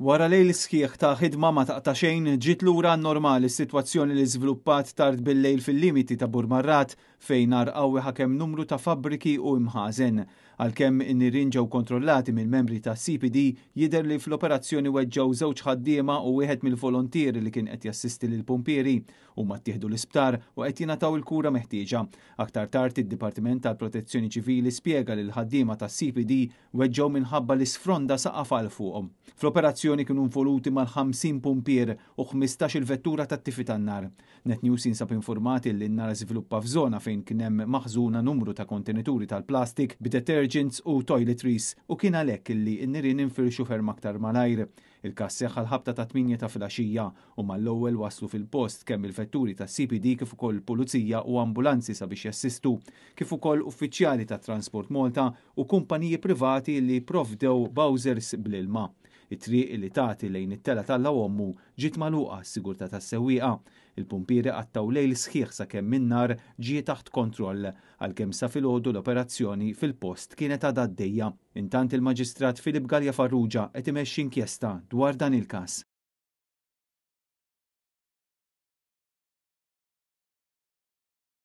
Wara lejl sħiħ ta' ħidma ma taqta' xejn ġiet lura normali s-sitwazzjoni li żviluppat tard bil-lejl fil-limiti ta' Burmarrat fejn nar qawwi ħakemm numru ta' fabbriki u imħażen. Għalkemm in-nirien ġew kontrollati mill-membri ta' CPD jidher li fl-operazzjoni weġġew żewġ ħaddiema u wieħed mill-volontieri li kien qed jassisti lil pumpieri huma ttieħdu l-isptar u qed jingħataw il-kura meħtieġa. Aktar tard id-Dipartiment tal-Protezzjoni Ċivili spjega li l-ħaddiema ta' CPD weġġew minħabba li sfronda saqaf għal fuqhom. Fl-operazzjoni kienu involuti mal-50 pumpier u 15 il-vettura tat-tifi tan-nar. Net News jinsab informati li n-nar żviluppa f'żona fejn kien hemm maħżuna numru ta' kontenituri tal-plastik b'detergents u toiletries u kien għalhekk illi n-nirien infirxu ferm aktar malajr. Il-każ seħħ l-ħabta ta' 8 ta' filgħaxija u mal-ewwel waslu fil-post kemm il-vetturi ta' CPD kif ukoll pulizija u ambulanzi sabiex jassistu, kif ukoll uffiċjali ta' Transport Malta u kumpaniji privati li provdew bowsers bl-ilma. It-triq li tagħti lejn it-tela tal-Awommu ġiet magħluqa s-sigurtà tas-sewwieqa. Il-pumpieri qattaw lejl sħiħ sakemm min-nar ġie taħt kontroll għalkemm sa filgħodu l-operazzjoni fil-post kienet għadha għaddejja. Intant il-Maġistrat Filip Galja Farrugia qed imexxi inkjesta dwar dan il-każ.